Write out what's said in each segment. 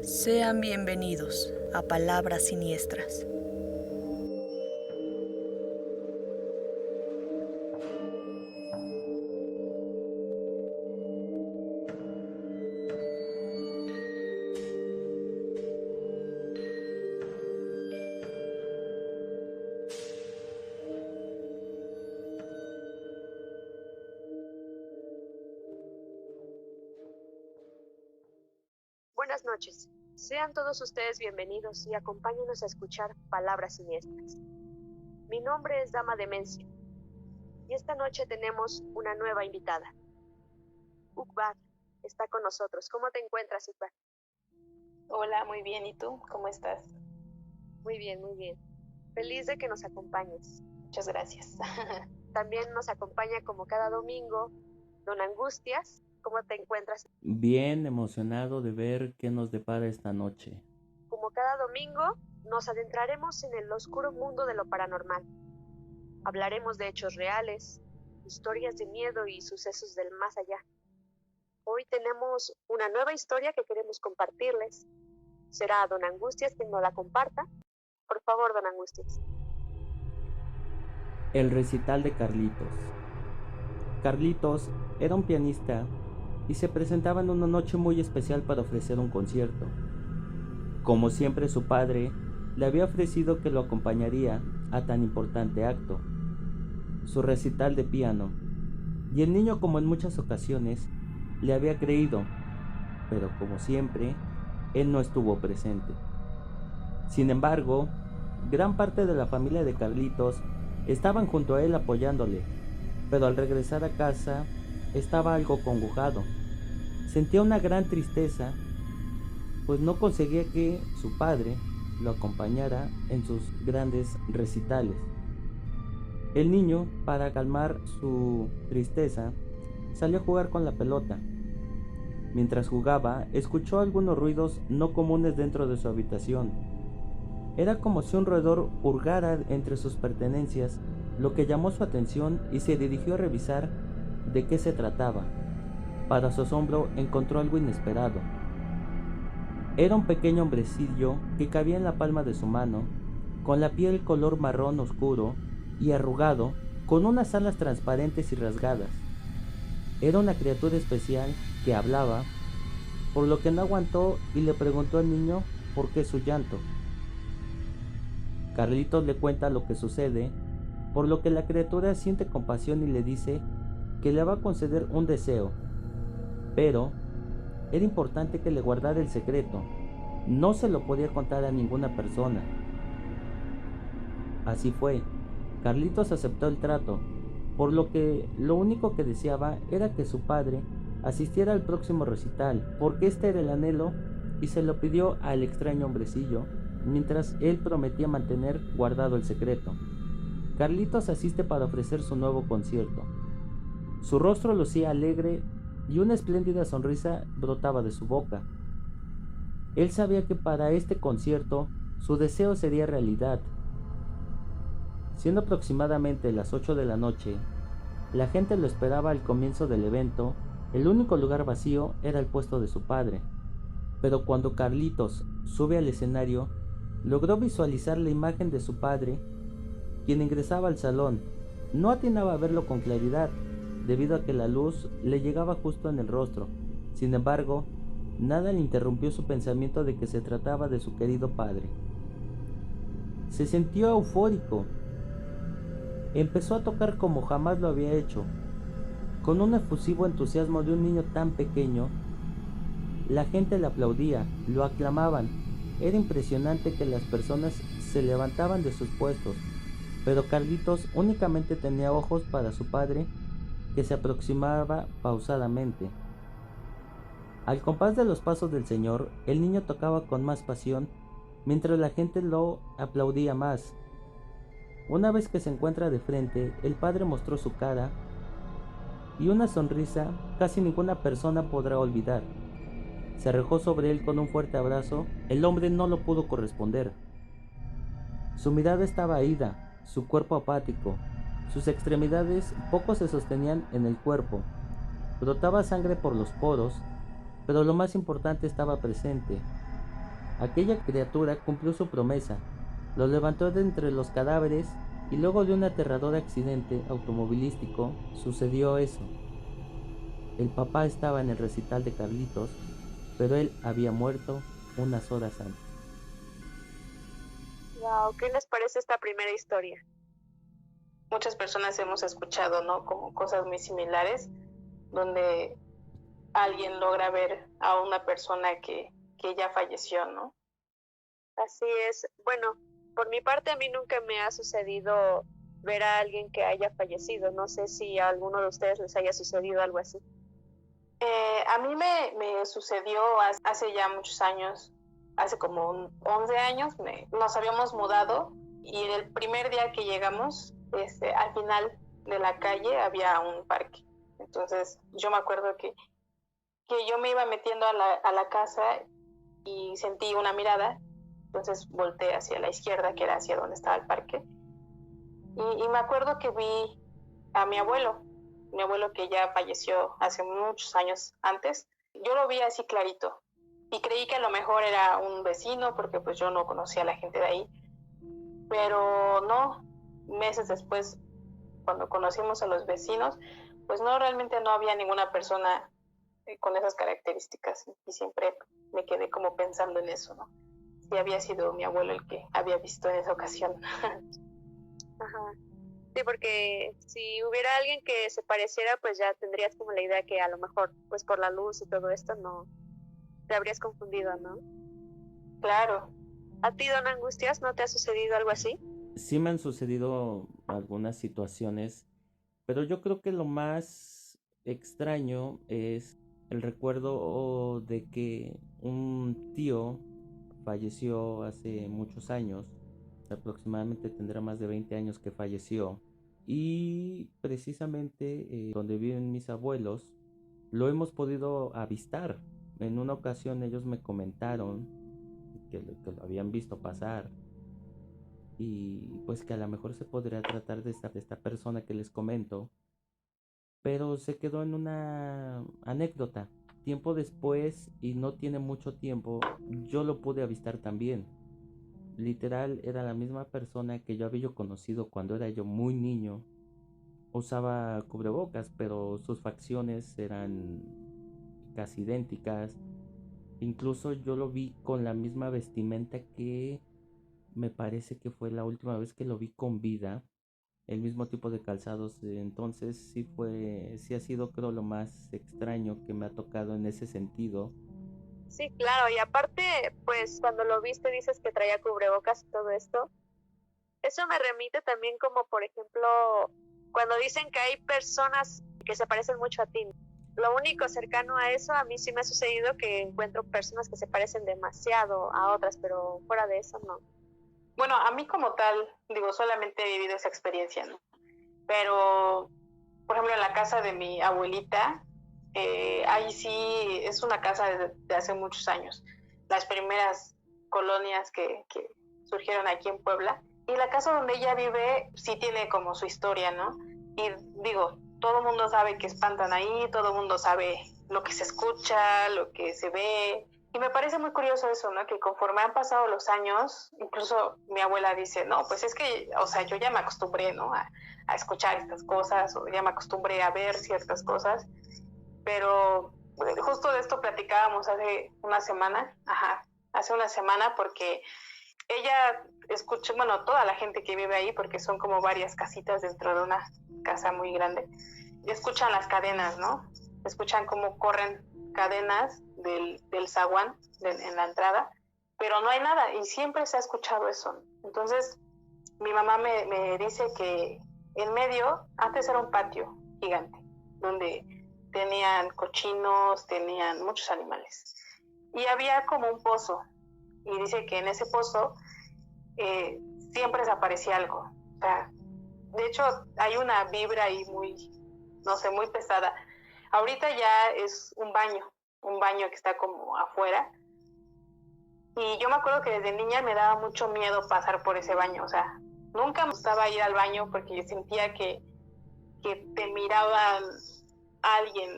Sean bienvenidos a Palabras Siniestras. Buenas noches. Sean todos ustedes bienvenidos y acompáñenos a escuchar Palabras Siniestras. Mi nombre es Dama Demencia y esta noche tenemos una nueva invitada. Ukbar está con nosotros. ¿Cómo te encuentras, Ukbar? Hola, muy bien. ¿Y tú? ¿Cómo estás? Muy bien, muy bien. Feliz de que nos acompañes. Muchas gracias. También nos acompaña como cada domingo Don Angustias. ¿Cómo te encuentras? Bien emocionado de ver qué nos depara esta noche. Como cada domingo, nos adentraremos en el oscuro mundo de lo paranormal. Hablaremos de hechos reales, historias de miedo y sucesos del más allá. Hoy tenemos una nueva historia que queremos compartirles. Será Don Angustias quien nos la comparta. Por favor, Don Angustias. El recital de Carlitos. Carlitos era un pianista y se presentaba en una noche muy especial para ofrecer un concierto. Como siempre, su padre le había ofrecido que lo acompañaría a tan importante acto, su recital de piano, y el niño, como en muchas ocasiones, le había creído, pero como siempre, él no estuvo presente. Sin embargo, gran parte de la familia de Carlitos estaban junto a él apoyándole, pero al regresar a casa estaba algo congojado. Sentía una gran tristeza, pues no conseguía que su padre lo acompañara en sus grandes recitales. El niño, para calmar su tristeza, salió a jugar con la pelota. Mientras jugaba, escuchó algunos ruidos no comunes dentro de su habitación. Era como si un roedor hurgara entre sus pertenencias, lo que llamó su atención y se dirigió a revisar de qué se trataba. Para su asombro, encontró algo inesperado. Era un pequeño hombrecillo que cabía en la palma de su mano, con la piel color marrón oscuro y arrugado, con unas alas transparentes y rasgadas. Era una criatura especial que hablaba, por lo que no aguantó y le preguntó al niño por qué su llanto. Carlitos le cuenta lo que sucede, por lo que la criatura siente compasión y le dice que le va a conceder un deseo, pero era importante que le guardara el secreto. No se lo podía contar a ninguna persona. Así fue. Carlitos aceptó el trato, por lo que lo único que deseaba era que su padre asistiera al próximo recital, porque este era el anhelo, y se lo pidió al extraño hombrecillo, mientras él prometía mantener guardado el secreto. Carlitos asiste para ofrecer su nuevo concierto. Su rostro lucía alegre y una espléndida sonrisa brotaba de su boca. Él sabía que para este concierto su deseo sería realidad. Siendo aproximadamente las 8 de la noche, la gente lo esperaba al comienzo del evento. El único lugar vacío era el puesto de su padre. Pero cuando Carlitos sube al escenario, logró visualizar la imagen de su padre, quien ingresaba al salón. No atinaba a verlo con claridad, debido a que la luz le llegaba justo en el rostro. Sin embargo, nada le interrumpió su pensamiento de que se trataba de su querido padre. Se sintió eufórico. Empezó a tocar como jamás lo había hecho, con un efusivo entusiasmo de un niño tan pequeño. La gente le aplaudía, lo aclamaban. Era impresionante que las personas se levantaban de sus puestos, pero Carlitos únicamente tenía ojos para su padre, que se aproximaba pausadamente. Al compás de los pasos del señor, el niño tocaba con más pasión, mientras la gente lo aplaudía más. Una vez que se encuentra de frente, el padre mostró su cara y una sonrisa casi ninguna persona podrá olvidar. Se arrojó sobre él con un fuerte abrazo. El hombre no lo pudo corresponder. Su mirada estaba ida, su cuerpo apático, sus extremidades poco se sostenían en el cuerpo. Brotaba sangre por los poros, pero lo más importante estaba presente. Aquella criatura cumplió su promesa, lo levantó de entre los cadáveres y luego de un aterrador accidente automovilístico sucedió eso. El papá estaba en el recital de Carlitos, pero él había muerto unas horas antes. Wow, ¿qué les parece esta primera historia? Muchas personas hemos escuchado, ¿no? Como cosas muy similares, donde alguien logra ver a una persona que ya falleció, ¿no? Así es. Bueno, por mi parte a mí nunca me ha sucedido ver a alguien que haya fallecido. No sé si a alguno de ustedes les haya sucedido algo así. A mí me sucedió hace ya muchos años, hace como 11 años, nos habíamos mudado y el primer día que llegamos, al final de la calle había un parque. Entonces yo me acuerdo que yo me iba metiendo a la casa y sentí una mirada, entonces volteé hacia la izquierda, que era hacia donde estaba el parque, y me acuerdo que vi a mi abuelo que ya falleció hace muchos años antes. Yo lo vi así clarito y creí que a lo mejor era un vecino porque pues yo no conocía a la gente de ahí, pero no, meses después, cuando conocimos a los vecinos, pues no, realmente no había ninguna persona con esas características y siempre me quedé como pensando en eso, ¿no? Si había sido mi abuelo el que había visto en esa ocasión. Ajá. Sí, porque si hubiera alguien que se pareciera, pues ya tendrías como la idea que a lo mejor, pues por la luz y todo esto, no te habrías confundido, ¿no? Claro. ¿A ti, don Angustias, no te ha sucedido algo así? Sí me han sucedido algunas situaciones, pero yo creo que lo más extraño es el recuerdo de que un tío falleció hace muchos años, aproximadamente tendrá más de 20 años que falleció, y precisamente donde viven mis abuelos lo hemos podido avistar. En una ocasión ellos me comentaron que lo habían visto pasar y pues que a lo mejor se podría tratar de esta persona que les comento, pero se quedó en una anécdota. Tiempo después, y no tiene mucho tiempo, yo lo pude avistar también. Literal, era la misma persona que yo había conocido cuando era yo muy niño. Usaba cubrebocas, pero sus facciones eran casi idénticas. Incluso yo lo vi con la misma vestimenta que me parece que fue la última vez que lo vi con vida, el mismo tipo de calzados. Entonces sí ha sido, creo, lo más extraño que me ha tocado en ese sentido. Sí, claro, y aparte, pues cuando lo viste dices que traía cubrebocas y todo esto. Eso me remite también como, por ejemplo, cuando dicen que hay personas que se parecen mucho a ti. Lo único cercano a eso, a mí sí me ha sucedido que encuentro personas que se parecen demasiado a otras, pero fuera de eso no. Bueno, a mí como tal, digo, solamente he vivido esa experiencia, ¿no? Pero, por ejemplo, en la casa de mi abuelita, ahí sí es una casa de hace muchos años, las primeras colonias que surgieron aquí en Puebla, y la casa donde ella vive sí tiene como su historia, ¿no? Y digo, todo el mundo sabe que espantan ahí, todo el mundo sabe lo que se escucha, lo que se ve, y me parece muy curioso eso, ¿no? Que conforme han pasado los años, incluso mi abuela dice, no, pues es que, o sea, yo ya me acostumbré, ¿no? A escuchar estas cosas, o ya me acostumbré a ver ciertas cosas, pero justo de esto platicábamos hace una semana, porque ella escucha, bueno, toda la gente que vive ahí, porque son como varias casitas dentro de una casa muy grande, escuchan las cadenas, ¿no? Escuchan cómo corren cadenas del zaguán en la entrada, pero no hay nada y siempre se ha escuchado eso. Entonces mi mamá me dice que en medio antes era un patio gigante donde tenían cochinos, tenían muchos animales y había como un pozo, y dice que en ese pozo siempre desaparecía algo. O sea, de hecho hay una vibra ahí muy, no sé, muy pesada. Ahorita ya es un baño que está como afuera, y yo me acuerdo que desde niña me daba mucho miedo pasar por ese baño. O sea, nunca me gustaba ir al baño porque yo sentía que te miraba alguien,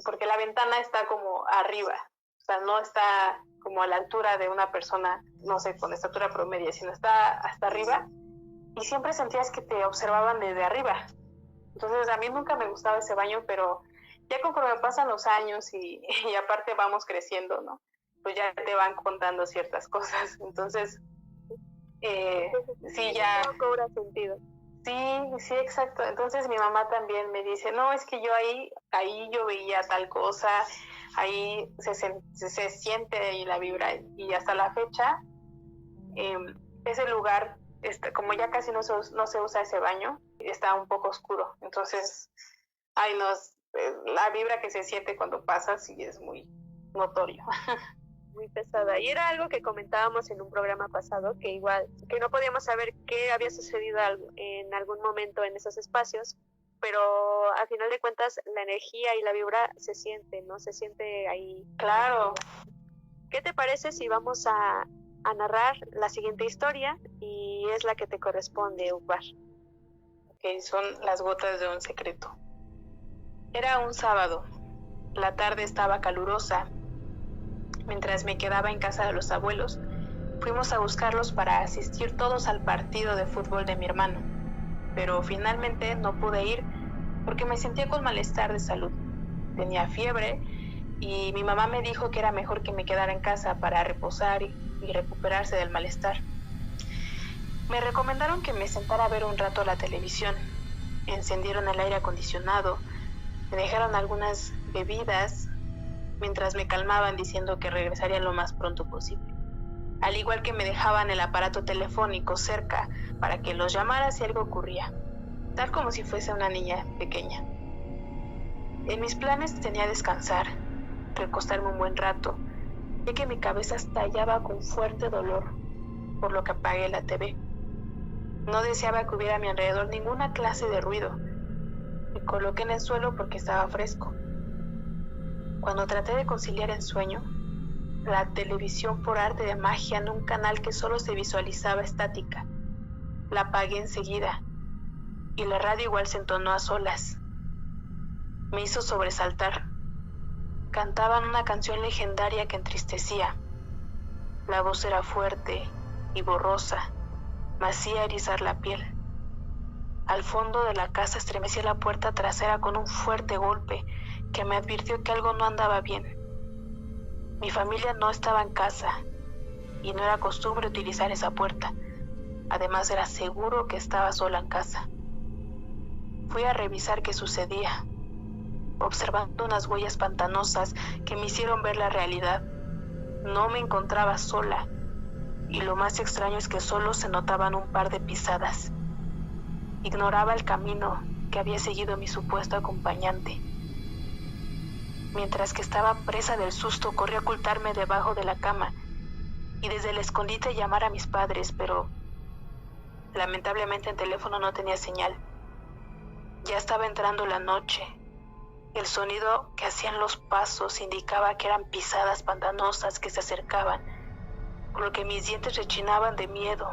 porque la ventana está como arriba, o sea, no está como a la altura de una persona, no sé, con estatura promedio, sino está hasta arriba, y siempre sentías que te observaban desde arriba. Entonces a mí nunca me gustaba ese baño, pero ya conforme pasan los años y aparte vamos creciendo, ¿no? Pues ya te van contando ciertas cosas. Entonces, sí, ya... No cobra sentido. Sí, exacto. Entonces mi mamá también me dice, no, es que yo ahí yo veía tal cosa, ahí se siente ahí la vibra, y hasta la fecha, ese lugar, como ya casi no se usa ese baño, está un poco oscuro. Entonces, la vibra que se siente cuando pasa sí es muy notorio. Muy pesada. Y era algo que comentábamos en un programa pasado, que igual, que no podíamos saber qué había sucedido en algún momento en esos espacios, pero al final de cuentas la energía y la vibra se siente, ¿no? Se siente ahí. Claro. ¿Qué te parece si vamos a narrar la siguiente historia y es la que te corresponde, Ukbar? Ok, son las gotas de un secreto. Era un sábado. La tarde estaba calurosa. Mientras me quedaba en casa de los abuelos, fuimos a buscarlos para asistir todos al partido de fútbol de mi hermano, pero finalmente no pude ir porque me sentía con malestar de salud. Tenía fiebre y mi mamá me dijo que era mejor que me quedara en casa para reposar y recuperarse del malestar. Me recomendaron que me sentara a ver un rato la televisión. Encendieron el aire acondicionado, me dejaron algunas bebidas mientras me calmaban diciendo que regresaría lo más pronto posible. Al igual que me dejaban el aparato telefónico cerca para que los llamara si algo ocurría, tal como si fuese una niña pequeña. En mis planes tenía descansar, recostarme un buen rato, ya que mi cabeza estallaba con fuerte dolor, por lo que apagué la TV. No deseaba que hubiera a mi alrededor ninguna clase de ruido. Me coloqué en el suelo porque estaba fresco. Cuando traté de conciliar el sueño, la televisión por arte de magia en un canal que solo se visualizaba estática. La apagué enseguida y la radio igual se entonó a solas. Me hizo sobresaltar. Cantaban una canción legendaria que entristecía. La voz era fuerte y borrosa, me hacía erizar la piel. Al fondo de la casa estremecí la puerta trasera con un fuerte golpe que me advirtió que algo no andaba bien. Mi familia no estaba en casa y no era costumbre utilizar esa puerta. Además era seguro que estaba sola en casa. Fui a revisar qué sucedía, observando unas huellas pantanosas que me hicieron ver la realidad. No me encontraba sola y lo más extraño es que solo se notaban un par de pisadas. Ignoraba el camino que había seguido mi supuesto acompañante. Mientras que estaba presa del susto, corrí a ocultarme debajo de la cama y desde el escondite llamar a mis padres, pero lamentablemente el teléfono no tenía señal. Ya estaba entrando la noche. El sonido que hacían los pasos indicaba que eran pisadas pantanosas que se acercaban, por lo que mis dientes rechinaban de miedo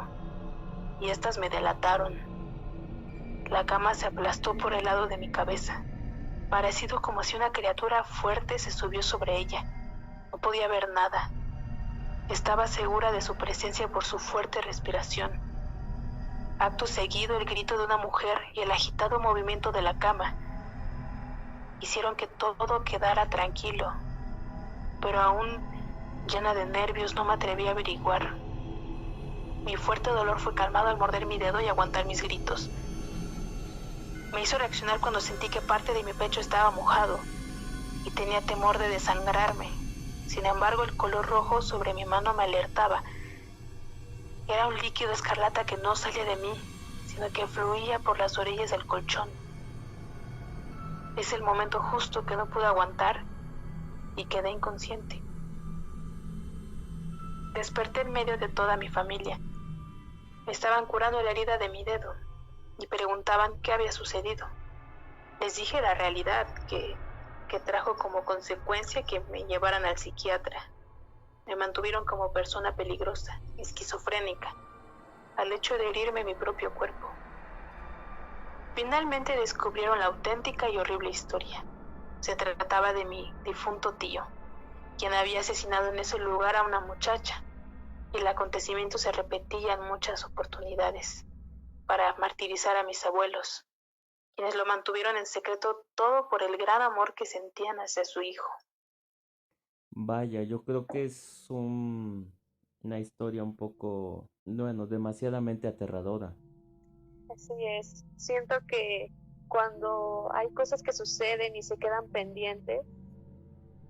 y estas me delataron. La cama se aplastó por el lado de mi cabeza, parecido como si una criatura fuerte se subió sobre ella. No podía ver nada. Estaba segura de su presencia por su fuerte respiración. Acto seguido, el grito de una mujer y el agitado movimiento de la cama hicieron que todo quedara tranquilo, pero aún llena de nervios no me atreví a averiguar. Mi fuerte dolor fue calmado al morder mi dedo y aguantar mis gritos. Me hizo reaccionar cuando sentí que parte de mi pecho estaba mojado y tenía temor de desangrarme. Sin embargo, el color rojo sobre mi mano me alertaba. Era un líquido escarlata que no salía de mí, sino que fluía por las orillas del colchón. Es el momento justo que no pude aguantar y quedé inconsciente. Desperté en medio de toda mi familia. Me estaban curando la herida de mi dedo y preguntaban qué había sucedido. Les dije la realidad, que trajo como consecuencia que me llevaran al psiquiatra. Me mantuvieron como persona peligrosa, esquizofrénica, al hecho de herirme mi propio cuerpo. Finalmente descubrieron la auténtica y horrible historia. Se trataba de mi difunto tío, quien había asesinado en ese lugar a una muchacha, y el acontecimiento se repetía en muchas oportunidades para martirizar a mis abuelos, quienes lo mantuvieron en secreto todo por el gran amor que sentían hacia su hijo. Vaya, yo creo que es una historia un poco, bueno, demasiadamente aterradora. Así es. Siento que cuando hay cosas que suceden y se quedan pendientes,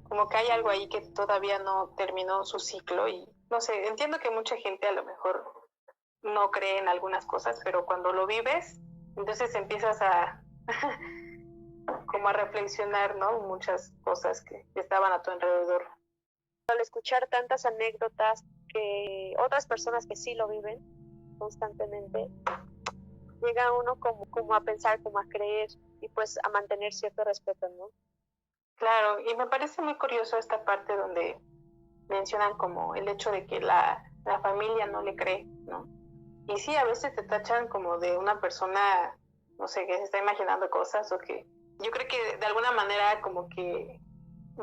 Como que hay algo ahí que todavía no terminó su ciclo y no sé, entiendo que mucha gente a lo mejor no cree en algunas cosas, pero cuando lo vives, entonces empiezas a como a reflexionar, ¿no? Muchas cosas que estaban a tu alrededor. al escuchar tantas anécdotas que otras personas que sí lo viven constantemente, llega uno como a pensar, como a creer y pues a mantener cierto respeto, ¿no? Claro, y me parece muy curioso esta parte donde mencionan como el hecho de que la familia no le cree, ¿no? Y sí, a veces te tachan como de una persona, no sé, que se está imaginando cosas o que yo creo que de alguna manera como que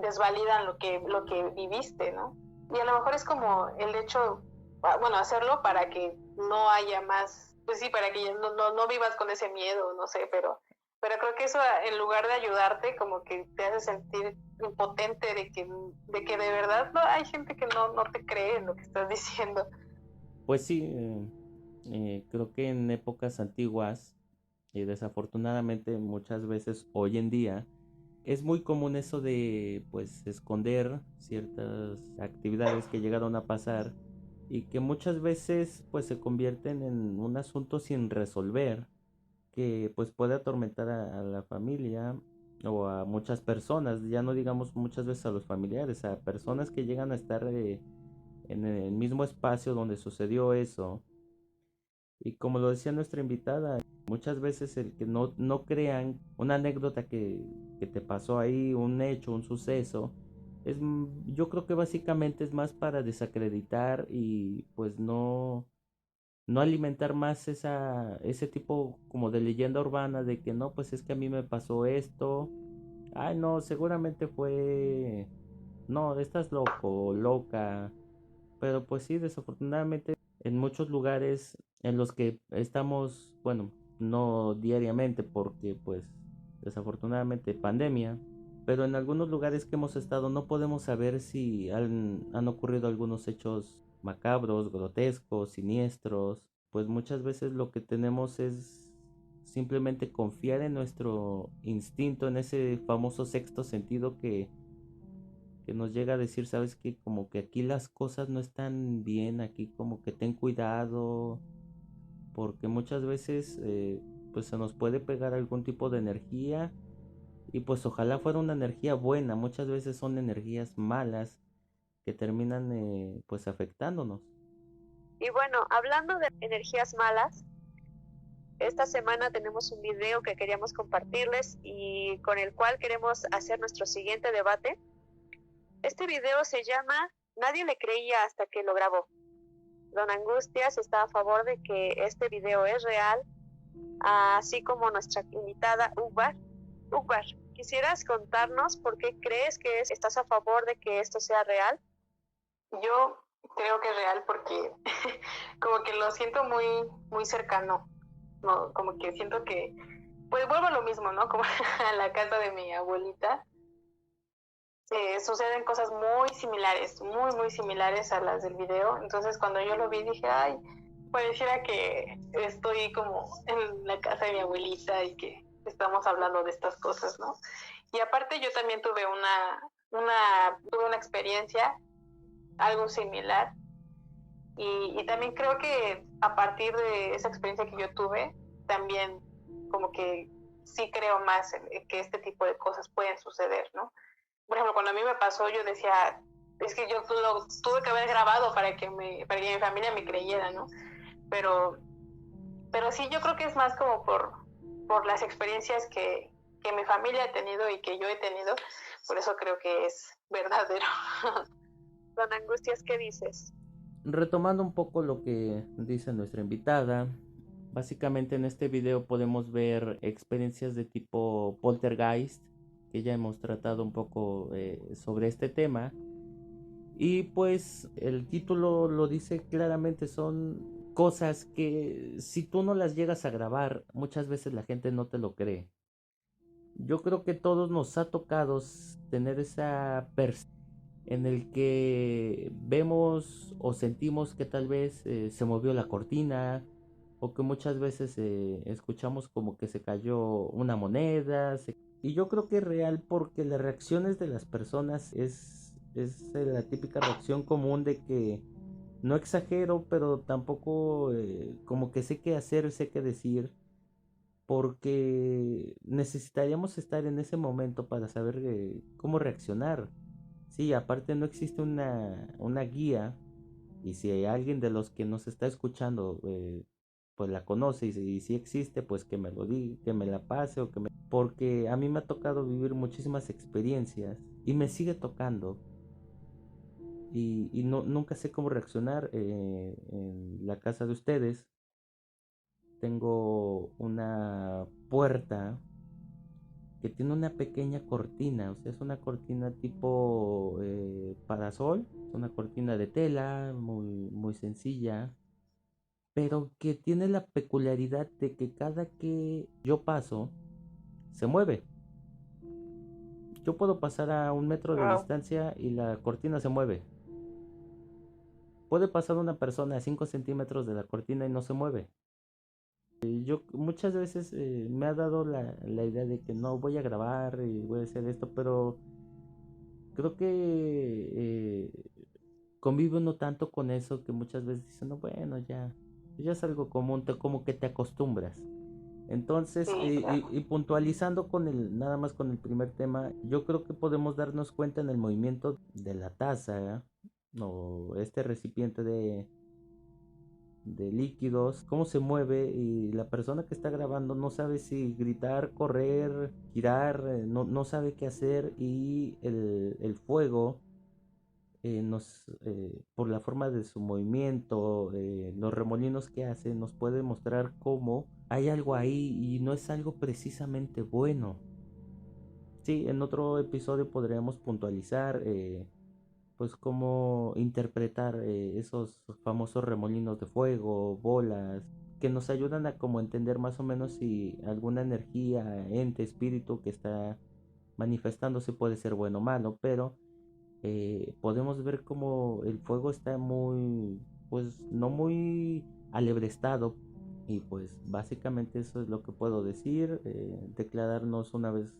desvalidan lo que viviste, ¿no? Y a lo mejor es como el hecho, bueno, hacerlo para que no haya más, pues sí, para que no vivas con ese miedo, no sé, pero creo que eso en lugar de ayudarte como que te hace sentir impotente de que de verdad no hay gente que no te cree en lo que estás diciendo. Pues sí, creo que en épocas antiguas, y desafortunadamente muchas veces hoy en día, es muy común eso de pues esconder ciertas actividades que llegaron a pasar y que muchas veces pues se convierten en un asunto sin resolver que pues puede atormentar a la familia o a muchas personas, ya no digamos muchas veces a los familiares, a personas que llegan a estar en el mismo espacio donde sucedió eso. Y como lo decía nuestra invitada, muchas veces el que no crean una anécdota que te pasó ahí, un hecho, un suceso, yo creo que básicamente es más para desacreditar y pues no alimentar más ese tipo como de leyenda urbana de que no, pues es que a mí me pasó esto. Ay, no, seguramente fue, no, estás loco, loca. Pero pues sí, desafortunadamente en muchos lugares en los que estamos, bueno, no diariamente porque pues desafortunadamente pandemia, pero en algunos lugares que hemos estado no podemos saber si han ocurrido algunos hechos macabros, grotescos, siniestros, pues muchas veces lo que tenemos es simplemente confiar en nuestro instinto, en ese famoso sexto sentido que nos llega a decir, sabes que como que aquí las cosas no están bien, aquí como que ten cuidado, porque muchas veces pues se nos puede pegar algún tipo de energía y pues ojalá fuera una energía buena, muchas veces son energías malas que terminan pues afectándonos. Y bueno, hablando de energías malas, esta semana tenemos un video que queríamos compartirles y con el cual queremos hacer nuestro siguiente debate. Este video se llama Nadie le creía hasta que lo grabó. Don Angustias está a favor de que este video es real, así como nuestra invitada Ugbar. Ugbar, ¿quisieras contarnos por qué crees que estás a favor de que esto sea real? Yo creo que es real porque como que lo siento muy, muy cercano, ¿no? Como que siento que, pues vuelvo a lo mismo, ¿no? Como a la casa de mi abuelita, suceden cosas muy similares, muy, muy similares a las del video. Entonces cuando yo lo vi dije, ay, pareciera que estoy como en la casa de mi abuelita y que estamos hablando de estas cosas, ¿no? Y aparte yo también tuve una experiencia algo similar y también creo que a partir de esa experiencia que yo tuve, también como que sí creo más en que este tipo de cosas pueden suceder, ¿no? Por ejemplo, cuando a mí me pasó, yo decía, es que yo lo tuve que haber grabado para que mi familia me creyera, ¿no? Pero sí, yo creo que es más como por las experiencias que mi familia ha tenido y que yo he tenido, por eso creo que es verdadero. Don Angustias, ¿qué dices? Retomando un poco lo que dice nuestra invitada, básicamente en este video podemos ver experiencias de tipo poltergeist, que ya hemos tratado un poco sobre este tema, Y pues el título lo dice claramente, son cosas que si tú no las llegas a grabar, muchas veces la gente no te lo cree. Yo creo que todos nos ha tocado tener esa percepción en el que vemos o sentimos que tal vez se movió la cortina, o que muchas veces escuchamos como que se cayó una moneda. Y yo creo que es real porque las reacciones de las personas es la típica reacción común de que no exagero, pero tampoco como que sé qué hacer, sé qué decir, porque necesitaríamos estar en ese momento para saber cómo reaccionar. Sí, aparte no existe una guía, y si hay alguien de los que nos está escuchando pues la conoce, y si existe, pues que me lo diga, que me la pase, porque a mí me ha tocado vivir muchísimas experiencias y me sigue tocando, y no, nunca sé cómo reaccionar. En la casa de ustedes tengo una puerta que tiene una pequeña cortina, o sea, es una cortina tipo parasol, es una cortina de tela muy, muy sencilla, pero que tiene la peculiaridad de que cada que yo paso, se mueve. Yo puedo pasar a 1 metro de Wow. distancia y la cortina se mueve. Puede pasar una persona a 5 centímetros de la cortina y no se mueve. Yo muchas veces me ha dado la idea de que no voy a grabar y voy a hacer esto, pero creo que convive uno tanto con eso que muchas veces dicen, no, bueno, ya es algo común, como que te acostumbras. Entonces, Sí, claro. y puntualizando nada más con el primer tema, yo creo que podemos darnos cuenta en el movimiento de la taza, o este recipiente de líquidos, cómo se mueve, y la persona que está grabando no sabe si gritar, correr, girar, no sabe qué hacer, y el fuego por la forma de su movimiento, los remolinos que hace, nos puede mostrar cómo hay algo ahí y no es algo precisamente bueno. Sí, en otro episodio podríamos puntualizar pues cómo interpretar esos famosos remolinos de fuego, bolas, que nos ayudan a como entender más o menos si alguna energía, ente, espíritu que está manifestándose puede ser bueno o malo, pero podemos ver como el fuego está muy, pues no muy alebrestado, y pues básicamente eso es lo que puedo decir, declararnos una vez,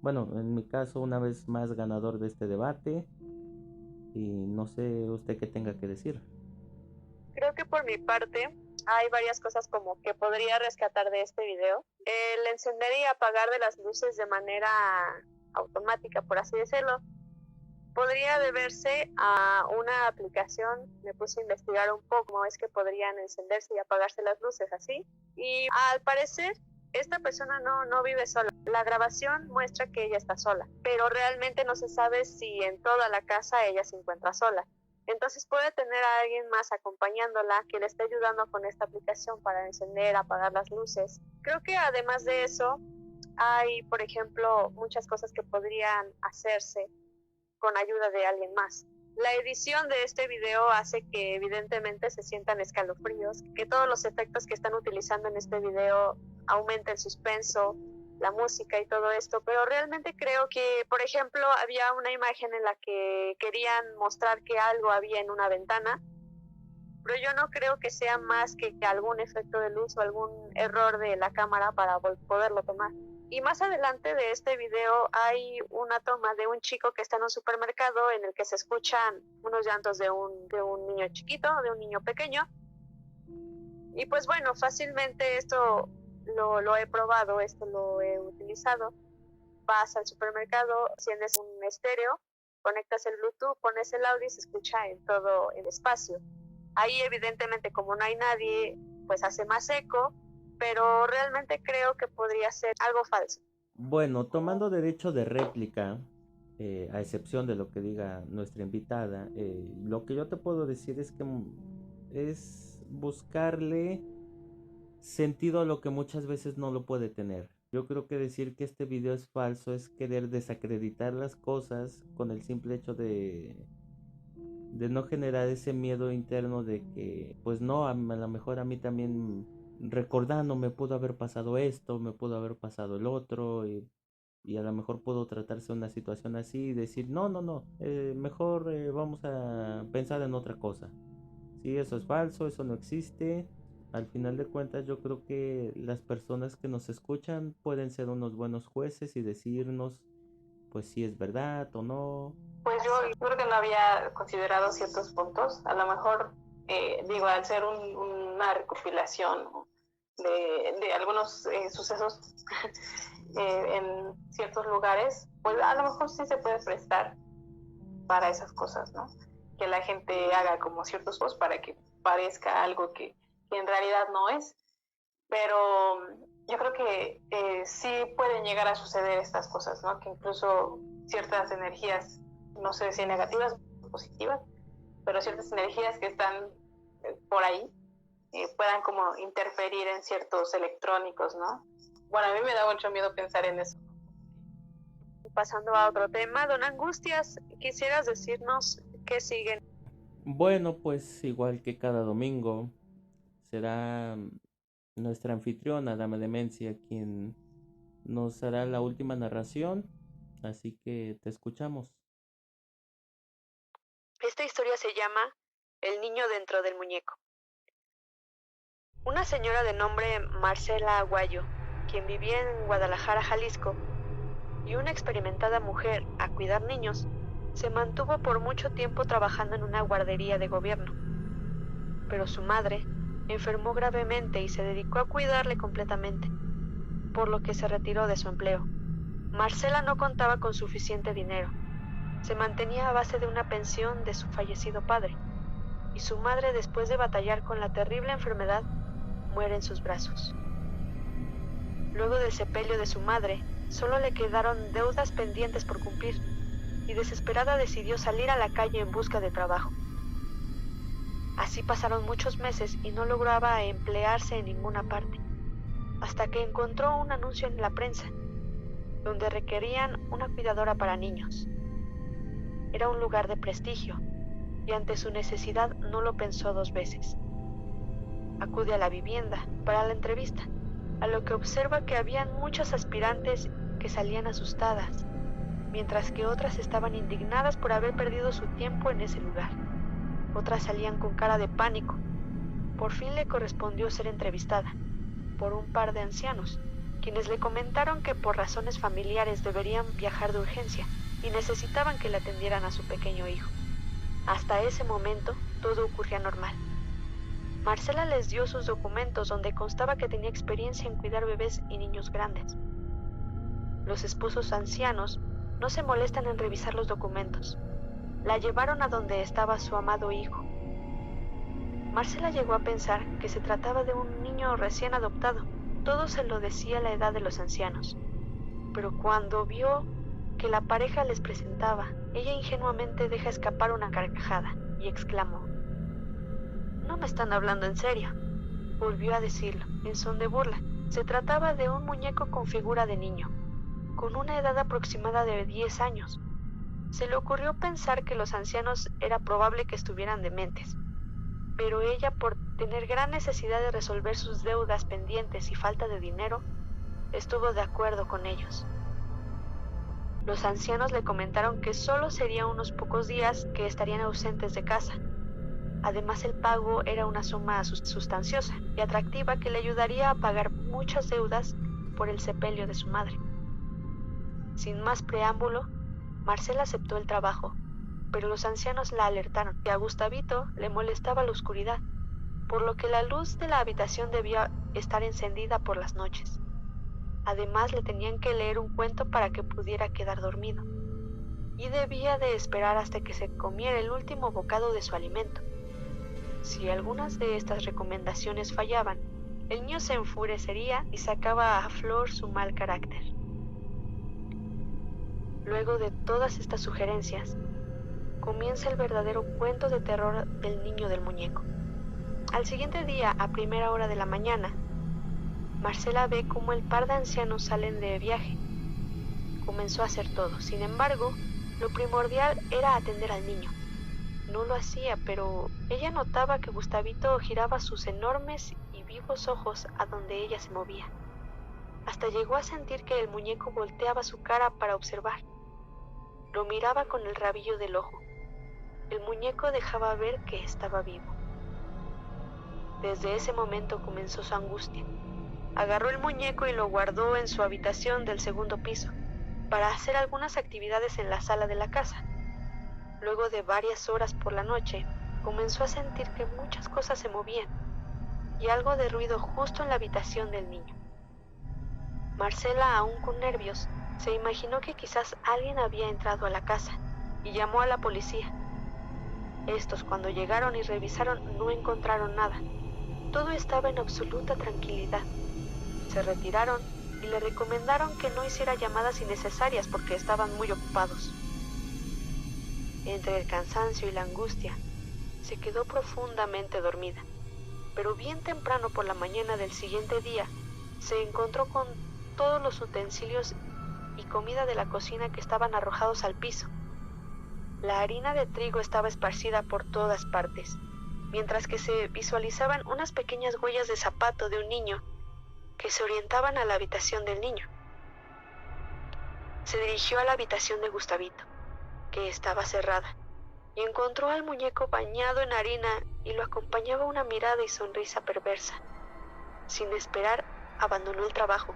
bueno, en mi caso una vez más ganador de este debate, y no sé usted qué tenga que decir. Creo que por mi parte hay varias cosas como que podría rescatar de este video. El encender y apagar de las luces de manera automática, por así decirlo, podría deberse a una aplicación. Me puse a investigar un poco cómo es que podrían encenderse y apagarse las luces así. Y al parecer, esta persona no vive sola. La grabación muestra que ella está sola, pero realmente no se sabe si en toda la casa ella se encuentra sola. Entonces puede tener a alguien más acompañándola que le esté ayudando con esta aplicación para encender, apagar las luces. Creo que además de eso, hay, por ejemplo, muchas cosas que podrían hacerse con ayuda de alguien más. La edición de este video hace que evidentemente se sientan escalofríos, que todos los efectos que están utilizando en este video aumenten el suspenso, la música y todo esto, pero realmente creo que, por ejemplo, había una imagen en la que querían mostrar que algo había en una ventana, pero yo no creo que sea más que algún efecto de luz o algún error de la cámara para poderlo tomar. Y más adelante de este video hay una toma de un chico que está en un supermercado en el que se escuchan unos llantos de un niño chiquito, de un niño pequeño. Y pues bueno, fácilmente esto lo he probado, esto lo he utilizado. Vas al supermercado, enciendes un estéreo, conectas el Bluetooth, pones el audio y se escucha en todo el espacio. Ahí evidentemente como no hay nadie, pues hace más eco, pero realmente creo que podría ser algo falso. Bueno, tomando derecho de réplica, a excepción de lo que diga nuestra invitada, lo que yo te puedo decir es que es buscarle sentido a lo que muchas veces no lo puede tener. Yo creo que decir que este video es falso es querer desacreditar las cosas con el simple hecho de no generar ese miedo interno de que, pues no, a lo mejor a mí también recordando me pudo haber pasado esto, me pudo haber pasado el otro, y a lo mejor pudo tratarse una situación así y decir, no, no, no, mejor vamos a pensar en otra cosa. Sí, eso es falso, eso no existe. Al final de cuentas, yo creo que las personas que nos escuchan pueden ser unos buenos jueces y decirnos, pues si es verdad o no. Pues yo creo que no había considerado ciertos puntos. A lo mejor, digo, al ser una recopilación de algunos sucesos en ciertos lugares, pues a lo mejor sí se puede prestar para esas cosas, ¿no? Que la gente haga como ciertos posts para que parezca algo que en realidad no es. Pero yo creo que sí pueden llegar a suceder estas cosas, ¿no? Que incluso ciertas energías, no sé si negativas o positivas, pero ciertas energías que están por ahí puedan como interferir en ciertos electrónicos, ¿no? Bueno, a mí me da mucho miedo pensar en eso. Pasando a otro tema, don Angustias, ¿quisieras decirnos qué siguen? Bueno, pues igual que cada domingo, será nuestra anfitriona, Dama Demencia, quien nos hará la última narración, así que te escuchamos. Esta historia se llama El niño dentro del muñeco. Una señora de nombre Marcela Aguayo, quien vivía en Guadalajara, Jalisco, y una experimentada mujer a cuidar niños, se mantuvo por mucho tiempo trabajando en una guardería de gobierno. Pero su madre enfermó gravemente y se dedicó a cuidarle completamente, por lo que se retiró de su empleo. Marcela no contaba con suficiente dinero. Se mantenía a base de una pensión de su fallecido padre, y su madre, después de batallar con la terrible enfermedad, muere en sus brazos. Luego del sepelio de su madre, solo le quedaron deudas pendientes por cumplir, y desesperada decidió salir a la calle en busca de trabajo. Así pasaron muchos meses y no lograba emplearse en ninguna parte, hasta que encontró un anuncio en la prensa, donde requerían una cuidadora para niños. Era un lugar de prestigio, y ante su necesidad no lo pensó dos veces. Acude a la vivienda para la entrevista, a lo que observa que habían muchas aspirantes que salían asustadas, mientras que otras estaban indignadas por haber perdido su tiempo en ese lugar. Otras salían con cara de pánico. Por fin le correspondió ser entrevistada por un par de ancianos, quienes le comentaron que por razones familiares deberían viajar de urgencia y necesitaban que le atendieran a su pequeño hijo. Hasta ese momento, todo ocurría normal. Marcela les dio sus documentos donde constaba que tenía experiencia en cuidar bebés y niños grandes. Los esposos ancianos no se molestan en revisar los documentos. La llevaron a donde estaba su amado hijo. Marcela llegó a pensar que se trataba de un niño recién adoptado. Todo se lo decía la edad de los ancianos. Pero cuando vio que la pareja les presentaba, ella ingenuamente deja escapar una carcajada y exclamó: «No me están hablando en serio». Volvió a decirlo, en son de burla. Se trataba de un muñeco con figura de niño, con una edad aproximada de 10 años. Se le ocurrió pensar que los ancianos era probable que estuvieran dementes, pero ella, por tener gran necesidad de resolver sus deudas pendientes y falta de dinero, estuvo de acuerdo con ellos. Los ancianos le comentaron que solo sería unos pocos días que estarían ausentes de casa. Además, el pago era una suma sustanciosa y atractiva que le ayudaría a pagar muchas deudas por el sepelio de su madre. Sin más preámbulo, Marcela aceptó el trabajo, pero los ancianos la alertaron que a Gustavito le molestaba la oscuridad, por lo que la luz de la habitación debía estar encendida por las noches. Además, le tenían que leer un cuento para que pudiera quedar dormido, y debía de esperar hasta que se comiera el último bocado de su alimento. Si algunas de estas recomendaciones fallaban, el niño se enfurecería y sacaba a flor su mal carácter. Luego de todas estas sugerencias, comienza el verdadero cuento de terror del niño del muñeco. Al siguiente día, a primera hora de la mañana, Marcela ve cómo el par de ancianos salen de viaje. Comenzó a hacer todo. Sin embargo, lo primordial era atender al niño. no lo hacía, pero ella notaba que Gustavito giraba sus enormes y vivos ojos a donde ella se movía. Hasta llegó a sentir que el muñeco volteaba su cara para observar. Lo miraba con el rabillo del ojo. El muñeco dejaba ver que estaba vivo. Desde ese momento comenzó su angustia. Agarró el muñeco y lo guardó en su habitación del segundo piso, para hacer algunas actividades en la sala de la casa. Luego de varias horas por la noche, comenzó a sentir que muchas cosas se movían y algo de ruido justo en la habitación del niño. Marcela, aún con nervios, se imaginó que quizás alguien había entrado a la casa y llamó a la policía. Estos, cuando llegaron y revisaron, no encontraron nada. Todo estaba en absoluta tranquilidad. Se retiraron y le recomendaron que no hiciera llamadas innecesarias porque estaban muy ocupados. Entre el cansancio y la angustia, se quedó profundamente dormida, pero bien temprano por la mañana del siguiente día, se encontró con todos los utensilios y comida de la cocina que estaban arrojados al piso. La harina de trigo estaba esparcida por todas partes, mientras que se visualizaban unas pequeñas huellas de zapato de un niño que se orientaban a la habitación del niño. Se dirigió a la habitación de Gustavito, que estaba cerrada, y encontró al muñeco bañado en harina y lo acompañaba una mirada y sonrisa perversa. Sin esperar, abandonó el trabajo.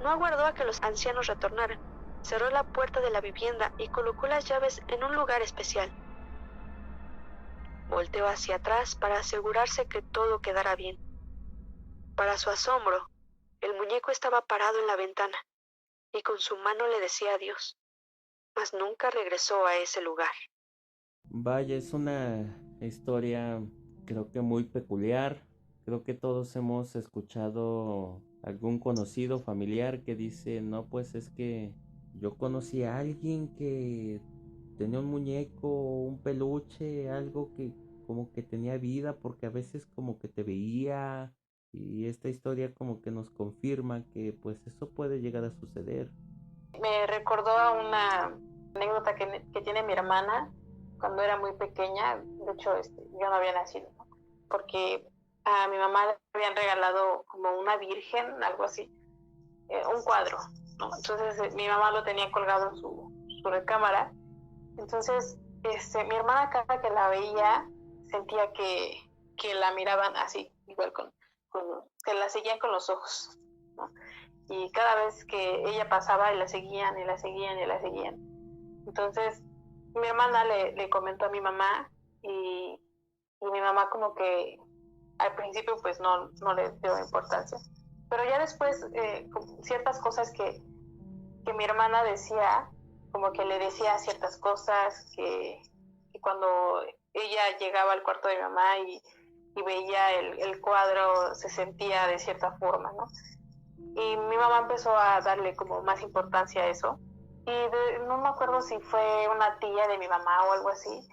No aguardó a que los ancianos retornaran. Cerró la puerta de la vivienda y colocó las llaves en un lugar especial. Volteó hacia atrás para asegurarse que todo quedara bien. Para su asombro, el muñeco estaba parado en la ventana y con su mano le decía adiós, mas nunca regresó a ese lugar. Vaya, es una historia creo que muy peculiar. Creo que todos hemos escuchado algún conocido familiar que dice, no, pues es que yo conocí a alguien que tenía un muñeco, un peluche, algo que como que tenía vida, porque a veces como que te veía, y esta historia como que nos confirma que pues eso puede llegar a suceder. Me recordó a una anécdota que tiene mi hermana cuando era muy pequeña. De hecho, yo no había nacido, ¿no? Porque a mi mamá le habían regalado como una virgen, algo así, un cuadro, ¿no? Entonces mi mamá lo tenía colgado en su recámara. Entonces mi hermana cada que la veía sentía que la miraban así, igual que la seguían con los ojos, ¿no? Y cada vez que ella pasaba y la seguían y la seguían y la seguían. Entonces mi hermana le comentó a mi mamá y mi mamá como que al principio pues no le dio importancia, pero ya después ciertas cosas que mi hermana decía, como que le decía ciertas cosas que cuando ella llegaba al cuarto de mi mamá y veía el cuadro se sentía de cierta forma, ¿no? Y mi mamá empezó a darle como más importancia a eso. Y no me acuerdo si fue una tía de mi mamá o algo así,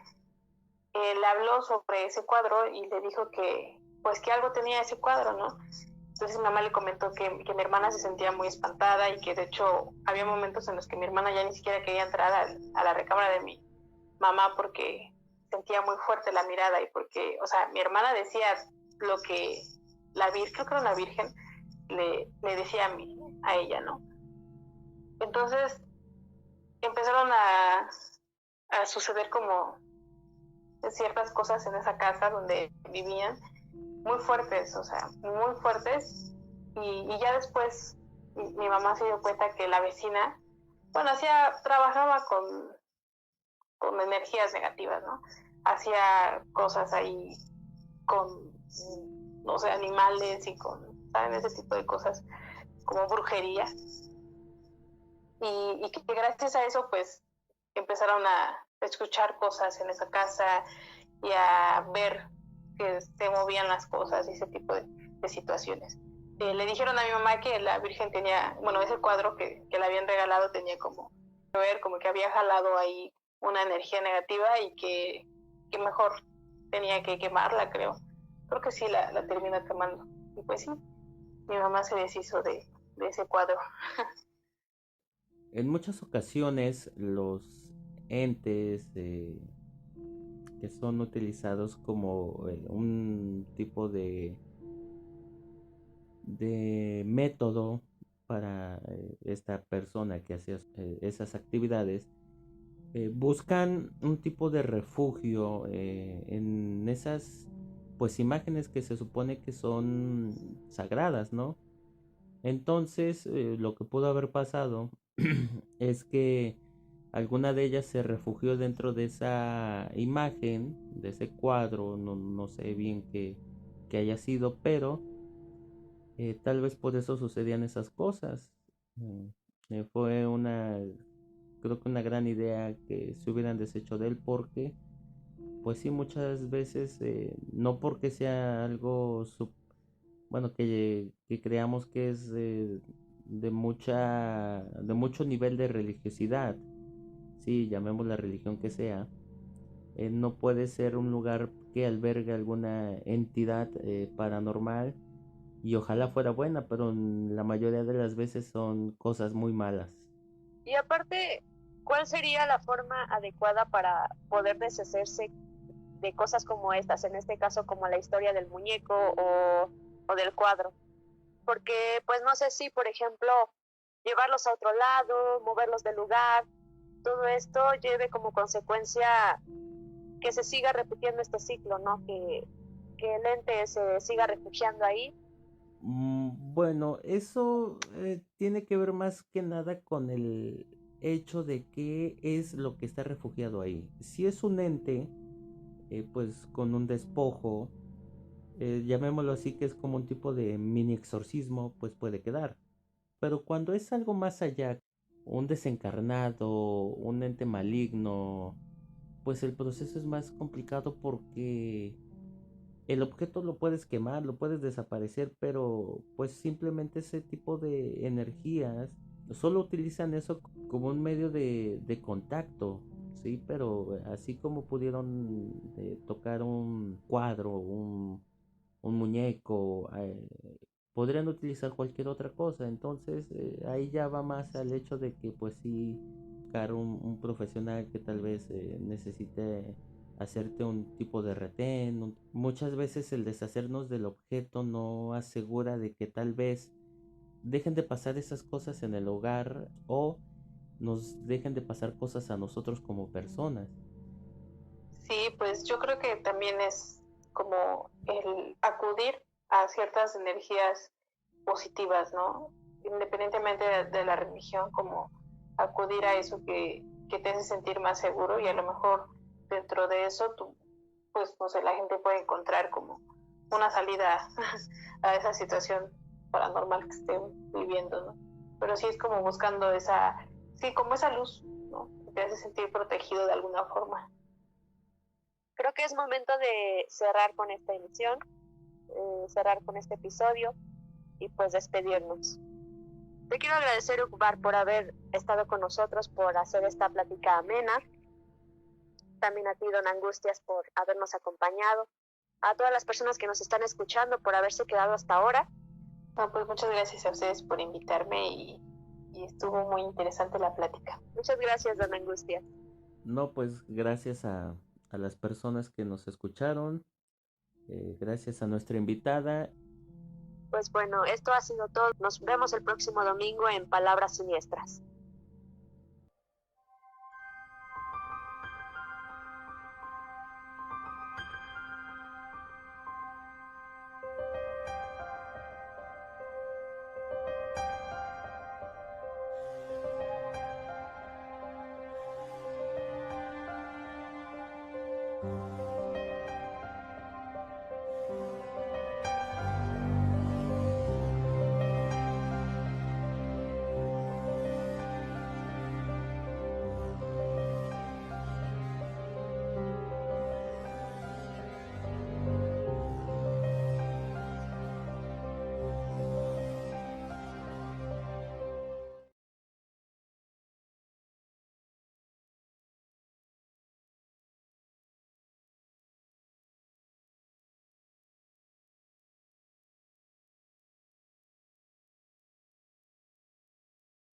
le habló sobre ese cuadro y le dijo que algo tenía ese cuadro, ¿no? Entonces mi mamá le comentó que mi hermana se sentía muy espantada y que de hecho había momentos en los que mi hermana ya ni siquiera quería entrar a la recámara de mi mamá porque sentía muy fuerte la mirada y porque, o sea, mi hermana decía lo que la virgen, creo que era una virgen, le decía a ella, ¿no? Entonces empezaron a suceder como ciertas cosas en esa casa donde vivían, muy fuertes, o sea, muy fuertes, y ya después mi mamá se dio cuenta que la vecina, bueno, trabajaba con energías negativas, ¿no? Hacía cosas ahí con, no sé, animales y ¿saben? Ese tipo de cosas, como brujería. Y que gracias a eso, pues, empezaron a escuchar cosas en esa casa y a ver que se movían las cosas y ese tipo de situaciones. Le dijeron a mi mamá que la Virgen tenía, bueno, ese cuadro que le habían regalado tenía como que había jalado ahí una energía negativa y que mejor tenía que quemarla, creo. Creo que sí la terminó quemando. Y pues sí, mi mamá se deshizo de ese cuadro. En muchas ocasiones los entes que son utilizados como un tipo de método para esta persona que hacía esas actividades. Buscan un tipo de refugio en esas pues imágenes que se supone que son sagradas, ¿no? Entonces lo que pudo haber pasado es que alguna de ellas se refugió dentro de esa imagen, de ese cuadro, no sé bien qué haya sido, pero tal vez por eso sucedían esas cosas. Mm, Fue creo que una gran idea que se hubieran deshecho de él porque, pues sí, muchas veces, no porque sea algo, bueno, que creamos que es de mucho nivel de religiosidad, sí, llamemos la religión que sea, no puede ser un lugar que albergue alguna entidad paranormal y ojalá fuera buena, pero la mayoría de las veces son cosas muy malas. Y aparte, ¿cuál sería la forma adecuada para poder deshacerse de cosas como estas? En este caso, como la historia del muñeco o del cuadro. Porque, pues no sé si, por ejemplo, llevarlos a otro lado, moverlos del lugar, todo esto lleve como consecuencia que se siga repitiendo este ciclo, ¿no? Que el ente se siga refugiando ahí. Bueno, eso tiene que ver más que nada con el hecho de qué es lo que está refugiado ahí. Si es un ente, pues con un despojo, llamémoslo así, que es como un tipo de mini exorcismo, pues puede quedar. Pero cuando es algo más allá, un desencarnado, un ente maligno, pues el proceso es más complicado porque el objeto lo puedes quemar, lo puedes desaparecer, pero pues simplemente ese tipo de energías solo utilizan eso como un medio de contacto, ¿sí? Pero así como pudieron tocar un cuadro, un muñeco, podrían utilizar cualquier otra cosa. Entonces ahí ya va más al hecho de que pues sí, buscar un profesional que tal vez necesite hacerte un tipo de retén. Muchas veces el deshacernos del objeto no asegura de que tal vez dejen de pasar esas cosas en el hogar o nos dejen de pasar cosas a nosotros como personas. Sí, pues yo creo que también es como el acudir a ciertas energías positivas, ¿no? Independientemente de la religión, como acudir a eso que te hace sentir más seguro y a lo mejor dentro de eso tú, pues no sé, la gente puede encontrar como una salida a esa situación paranormal que estén viviendo, ¿no? Pero sí es como buscando sí, como esa luz, ¿no? Que te hace sentir protegido de alguna forma. Creo que es momento de cerrar con esta emisión, cerrar con este episodio y pues despedirnos. Te quiero agradecer, Ukbar, por haber estado con nosotros, por hacer esta plática amena. También a ti, Don Angustias, por habernos acompañado. A todas las personas que nos están escuchando por haberse quedado hasta ahora. No, pues muchas gracias a ustedes por invitarme y estuvo muy interesante la plática. Muchas gracias, Don Angustias. No, pues gracias a las personas que nos escucharon, gracias a nuestra invitada. Pues bueno, esto ha sido todo. Nos vemos el próximo domingo en Palabras Siniestras.